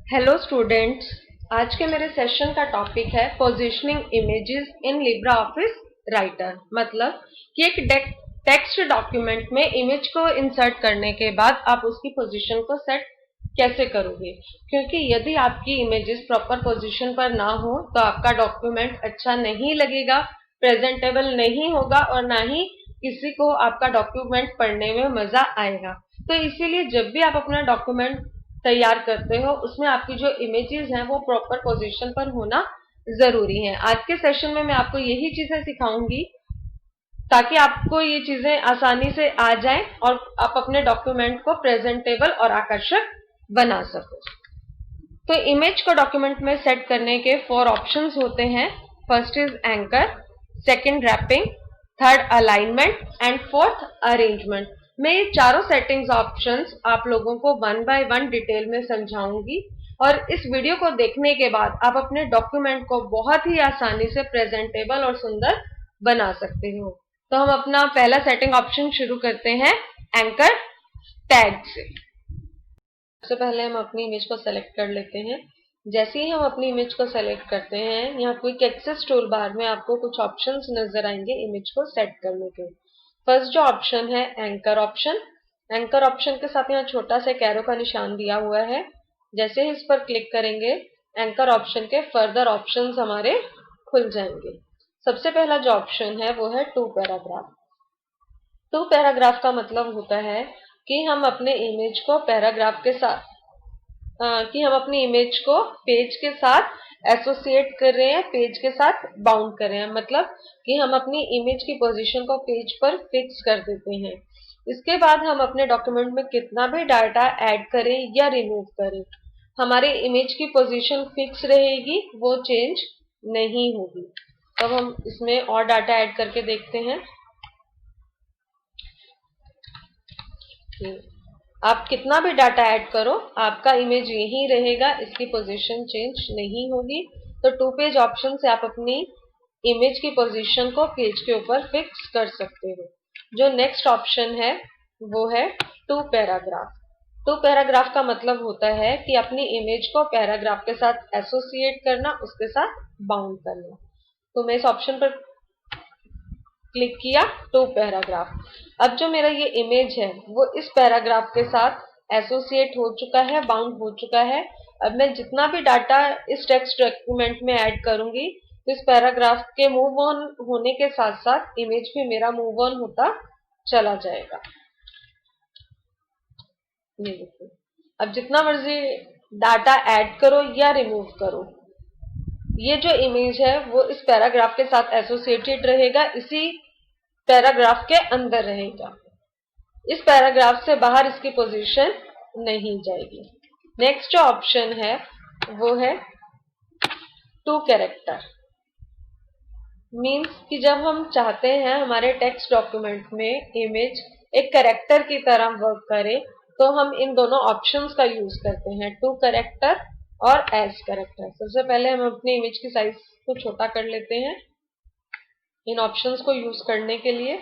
Hello students, आज के मेरे सेशन का टॉपिक है positioning images in Libra office writer. मतलब कि एक टेक्स्ट डॉक्यूमेंट में इमेज को इंसर्ट करने के बाद आप उसकी पोजीशन को सेट कैसे करोगे, क्योंकि यदि आपकी इमेजेस प्रॉपर पोजीशन पर ना हो तो आपका डॉक्यूमेंट अच्छा नहीं लगेगा, प्रेजेंटेबल नहीं होगा और ना ही किसी को आपका डॉक्यूमेंट पढ़ने में मजा आएगा। तो इसीलिए जब भी आप अपना डॉक्यूमेंट तैयार करते हो उसमें आपकी जो इमेजेस हैं वो प्रॉपर पोजीशन पर होना जरूरी है। आज के सेशन में मैं आपको यही चीजें सिखाऊंगी ताकि आपको ये चीजें आसानी से आ जाएं और आप अपने डॉक्यूमेंट को प्रेजेंटेबल और आकर्षक बना सको। तो इमेज को डॉक्यूमेंट में सेट करने के 4 ऑप्शंस होते हैं। First is anchor, second wrapping, third alignment and fourth arrangement. मैं ये चारों सेटिंग्स ऑप्शंस आप लोगों को 1 बाय 1 डिटेल में समझाऊंगी और इस वीडियो को देखने के बाद आप अपने डॉक्यूमेंट को बहुत ही आसानी से प्रेजेंटेबल और सुंदर बना सकते हो। तो हम अपना पहला सेटिंग ऑप्शन शुरू करते हैं एंकर टैग से। सबसे पहले हम अपनी इमेज को सेलेक्ट कर लेते हैं। जैसे ही हम अपनी इमेज को सेलेक्ट करते हैं, यहाँ क्विक एक्सेस टूल बार में आपको कुछ ऑप्शंस नजर आएंगे इमेज को सेट करने के। फर्स्ट जो ऑप्शन है एंकर ऑप्शन। एंकर ऑप्शन के साथ यहाँ छोटा सा कैरो का निशान दिया हुआ है। जैसे ही इस पर क्लिक करेंगे एंकर ऑप्शन के फर्दर ऑप्शंस हमारे खुल जाएंगे। सबसे पहला जो ऑप्शन है वो है टू पैराग्राफ। टू पैराग्राफ का मतलब होता है कि हम अपने इमेज को पैराग्राफ के साथ कि हम अपनी इमेज को पेज के साथ एसोसिएट कर रहे हैं, पेज के साथ बाउंड कर रहे हैं। मतलब कि हम अपनी इमेज की पोजीशन को पेज पर फिक्स कर देते हैं। इसके बाद हम अपने डॉक्यूमेंट में कितना भी डाटा ऐड करें या रिमूव करें, हमारे इमेज की पोजीशन फिक्स रहेगी, वो चेंज नहीं होगी। तब हम इसमें और डाटा ऐड करके देखते हैं। आप कितना भी डाटा ऐड करो, आपका इमेज यही रहेगा, इसकी पोजीशन चेंज नहीं होगी। तो टू पेज ऑप्शन से आप अपनी इमेज की पोजीशन को पेज के ऊपर फिक्स कर सकते हो। जो नेक्स्ट ऑप्शन है वो है टू पैराग्राफ। टू पैराग्राफ का मतलब होता है कि अपनी इमेज को पैराग्राफ के साथ एसोसिएट करना, उसके साथ बाउंड करना। तो मैं इस ऑप्शन पर क्लिक किया टू पैराग्राफ। अब जो मेरा ये इमेज है वो इस पैराग्राफ के साथ एसोसिएट हो चुका है, बाउंड हो चुका है। अब मैं जितना भी डाटा इस टेक्स्ट डॉक्यूमेंट में ऐड करूंगी तो इस पैराग्राफ के मूव ऑन होने के साथ साथ इमेज भी मेरा मूव ऑन होता चला जाएगा। ये देखिए, अब जितना मर्जी डाटा ऐड करो या रिमूव करो, ये जो इमेज है वो इस पैराग्राफ के साथ एसोसिएटेड रहेगा, इसी पैराग्राफ के अंदर रहेगा। इस पैराग्राफ से बाहर इसकी पोजीशन नहीं जाएगी। नेक्स्ट जो ऑप्शन है वो है टू कैरेक्टर। मीन्स कि जब हम चाहते हैं हमारे टेक्स्ट डॉक्यूमेंट में इमेज एक कैरेक्टर की तरह वर्क करे तो हम इन दोनों ऑप्शंस का यूज करते हैं, टू कैरेक्टर और एज कैरेक्टर। सबसे पहले हम अपनी इमेज की साइज को छोटा कर लेते हैं इन ऑप्शंस को यूज करने के लिए।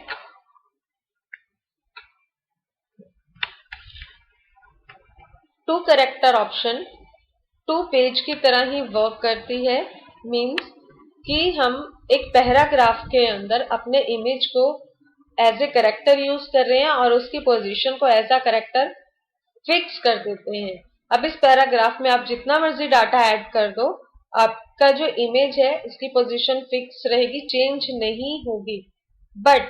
To character option to page की तरह ही वर्क करती है। मीन्स कि हम एक पैराग्राफ के अंदर अपने इमेज को एज ए कैरेक्टर यूज कर रहे हैं और उसकी पोजीशन को एज अ कैरेक्टर फिक्स कर देते हैं। अब इस पैराग्राफ में आप जितना मर्जी डाटा ऐड कर दो, आपका जो इमेज है इसकी पोजीशन फिक्स रहेगी, चेंज नहीं होगी। बट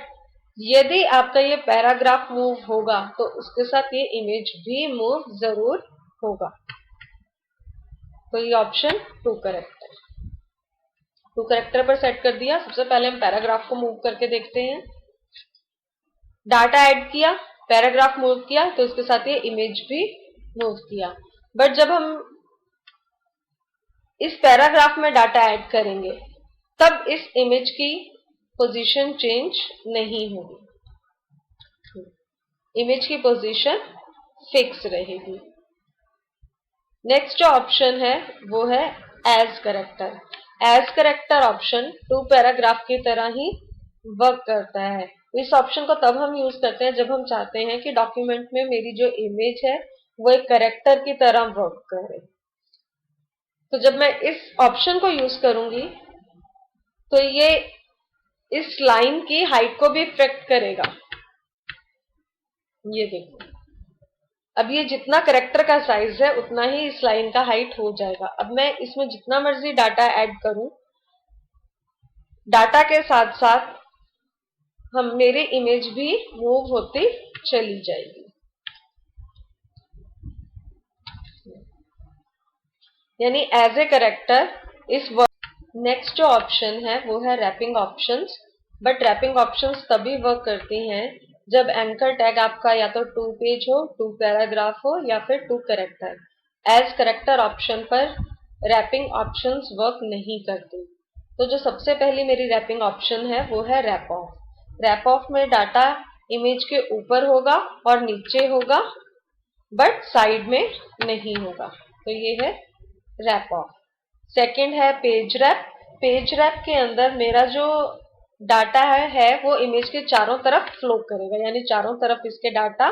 यदि आपका ये पैराग्राफ मूव होगा तो उसके साथ ये इमेज भी मूव जरूर होगा। तो ये ऑप्शन टू कैरेक्टर पर सेट कर दिया। सबसे पहले हम पैराग्राफ को मूव करके देखते हैं। डाटा ऐड किया, पैराग्राफ मूव किया तो उसके साथ ये इमेज भी मूव किया। बट जब हम इस पैराग्राफ में डाटा ऐड करेंगे तब इस इमेज की पोजीशन चेंज नहीं होगी, इमेज की पोजीशन फिक्स रहेगी। नेक्स्ट जो ऑप्शन है वो है as character. As character option to paragraph की तरह ही वर्क करता है। इस ऑप्शन को तब हम यूज करते हैं जब हम चाहते हैं कि डॉक्यूमेंट में मेरी जो इमेज है वो एक कैरेक्टर की तरह वर्क करे। तो जब मैं इस ऑप्शन को यूज करूंगी तो ये इस लाइन की हाइट को भी इफेक्ट करेगा। ये देखो, अब ये जितना करेक्टर का साइज है उतना ही इस लाइन का हाइट हो जाएगा। अब मैं इसमें जितना मर्जी डाटा ऐड करूं, डाटा के साथ साथ हम मेरी इमेज भी मूव होती चली जाएगी। यानी एज ए करेक्टर इस नेक्स्ट जो ऑप्शन है वो है wrapping options. But wrapping options तभी वर्क करती हैं जब एंकर टैग आपका या तो 2 पेज हो, 2 पैराग्राफ हो या फिर 2 करेक्टर। एज करेक्टर ऑप्शन पर रैपिंग ऑप्शंस वर्क नहीं करती। तो जो सबसे पहली मेरी रैपिंग ऑप्शन है वो है रैप ऑफ। रैप ऑफ में डाटा इमेज के ऊपर होगा और नीचे होगा बट साइड में नहीं होगा। तो ये है रैप ऑफ। सेकंड है पेज रैप। पेज रैप के अंदर मेरा जो डाटा है वो इमेज के चारों तरफ फ्लो करेगा, यानी चारों तरफ इसके डाटा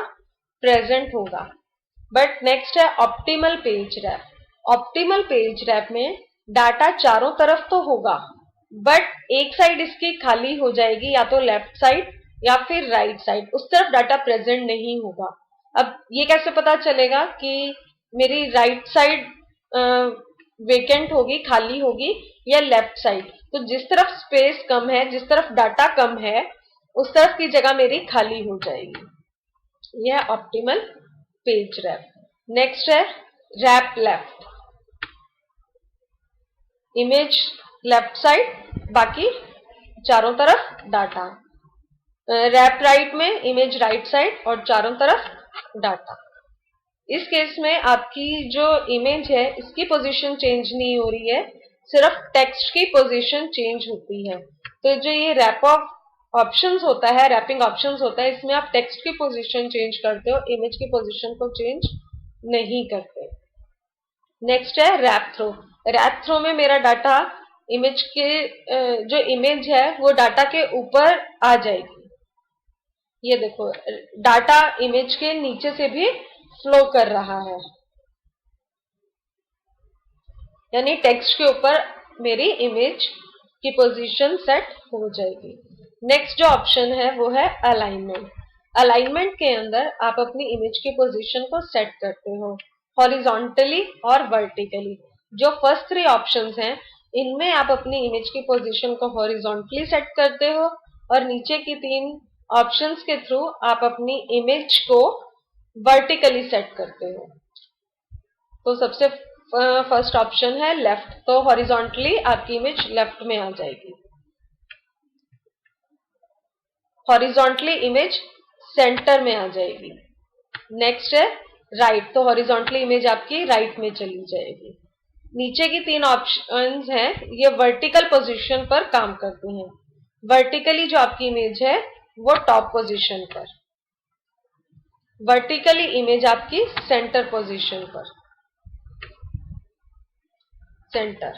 प्रेजेंट होगा। बट नेक्स्ट है optimal page wrap. Optimal page wrap में डाटा चारों तरफ तो होगा बट एक साइड इसकी खाली हो जाएगी, या तो लेफ्ट साइड या फिर राइट साइड, उस तरफ डाटा प्रेजेंट नहीं होगा। अब ये कैसे पता चलेगा कि मेरी राइट साइड वेकेंट होगी, खाली होगी, या लेफ्ट साइड? तो जिस तरफ स्पेस कम है, जिस तरफ डाटा कम है, उस तरफ की जगह मेरी खाली हो जाएगी। यह ऑप्टिमल पेज रैप। नेक्स्ट है wrap left. Image left side, बाकी चारों तरफ डाटा। रैप राइट में इमेज राइट साइड और चारों तरफ डाटा। इस केस में आपकी जो इमेज है इसकी पोजीशन चेंज नहीं हो रही है, सिर्फ टेक्स्ट की पोजीशन चेंज होती है। तो जो ये रैप ऑफ ऑप्शंस होता है, रैपिंग ऑप्शंस होता है, इसमें आप टेक्स्ट की पोजीशन चेंज करते हो, इमेज की पोजीशन को चेंज नहीं करते। नेक्स्ट है रैप थ्रो। रैप थ्रो में मेरा डाटा इमेज के जो इमेज है वो डाटा के ऊपर आ जाएगी। ये देखो, डाटा इमेज के नीचे से भी फ्लो कर रहा है, यानी टेक्स्ट के ऊपर मेरी इमेज की पोजीशन सेट हो जाएगी। नेक्स्ट जो ऑप्शन है वो है अलाइनमेंट। अलाइनमेंट के अंदर आप अपनी इमेज की पोजीशन को सेट करते हो हॉरिजॉन्टली और वर्टिकली। जो फर्स्ट 3 ऑप्शंस हैं इनमें आप अपनी इमेज की पोजीशन को हॉरिजॉन्टली सेट करते हो और नीचे की 3 ऑप्शंस के थ्रू आप अपनी इमेज को वर्टिकली सेट करते हो। तो सबसे फर्स्ट ऑप्शन है लेफ्ट, तो हॉरिजॉन्टली आपकी इमेज लेफ्ट में आ जाएगी। हॉरिजॉन्टली इमेज सेंटर में आ जाएगी। नेक्स्ट है राइट, तो हॉरिजॉन्टली इमेज आपकी राइट में चली जाएगी। नीचे की 3 ऑप्शंस हैं ये वर्टिकल पोजीशन पर काम करती हैं। वर्टिकली जो आपकी इमेज है वो टॉप पोजीशन पर, वर्टिकली इमेज आपकी सेंटर पोजीशन पर, सेंटर।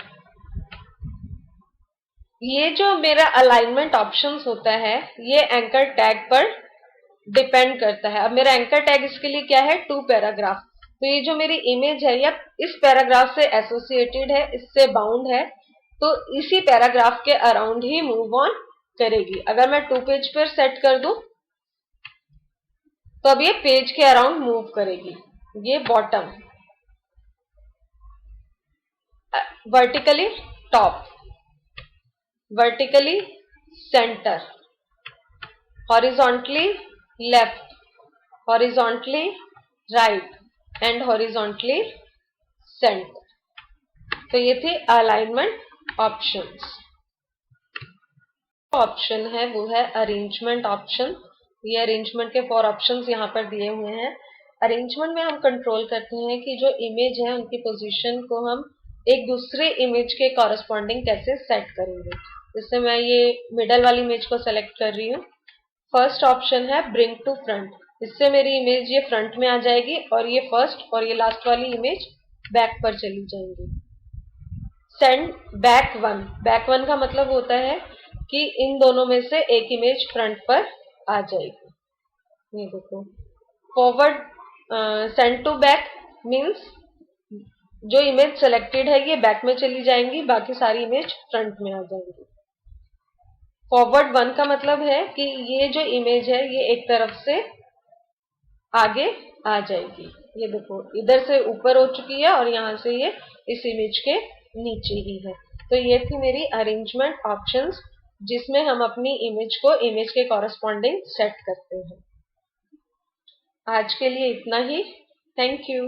ये जो मेरा अलाइनमेंट ऑप्शंस होता है ये एंकर टैग पर डिपेंड करता है। अब मेरा एंकर टैग इसके लिए क्या है, 2 पैराग्राफ। तो ये जो मेरी इमेज है ये इस पैराग्राफ से एसोसिएटेड है, इससे बाउंड है, तो इसी पैराग्राफ के अराउंड ही मूव ऑन करेगी। अगर मैं 2 पेज पर सेट कर दूं तो अब ये पेज के अराउंड मूव करेगी। ये bottom, vertically top, vertically centre, horizontally left, horizontally right and horizontally centre. तो ये थी अलाइनमेंट ऑप्शंस। ऑप्शन है वो है अरेंजमेंट ऑप्शन। ये अरेंजमेंट के 4 ऑप्शंस यहाँ पर दिए हुए हैं। अरेंजमेंट में हम कंट्रोल करते हैं कि जो इमेज है उनकी पोजीशन को हम एक दूसरे इमेज के कॉरस्पॉन्डिंग कैसे सेट करेंगे। जैसे मैं ये मिडल वाली इमेज को सेलेक्ट कर रही हूँ। फर्स्ट ऑप्शन है ब्रिंग टू फ्रंट, इससे मेरी इमेज ये फ्रंट में आ जाएगी और ये फर्स्ट और ये लास्ट वाली इमेज बैक पर चली जाएंगी। Send back one, back one का मतलब होता है कि इन दोनों में से एक इमेज फ्रंट पर आ जाएगी। ये देखो, forward send to back means जो इमेज सेलेक्टेड है ये बैक में चली जाएंगी, बाकी सारी इमेज फ्रंट में आ जाएंगी। फॉरवर्ड 1 का मतलब है कि ये जो इमेज है ये एक तरफ से आगे आ जाएगी। ये देखो इधर से ऊपर हो चुकी है और यहाँ से ये इस इमेज के नीचे ही है। तो ये थी मेरी अरेंजमेंट ऑप्शंस जिसमें हम अपनी इमेज को इमेज के कॉरेस्पॉन्डिंग सेट करते हैं। आज के लिए इतना ही। Thank you.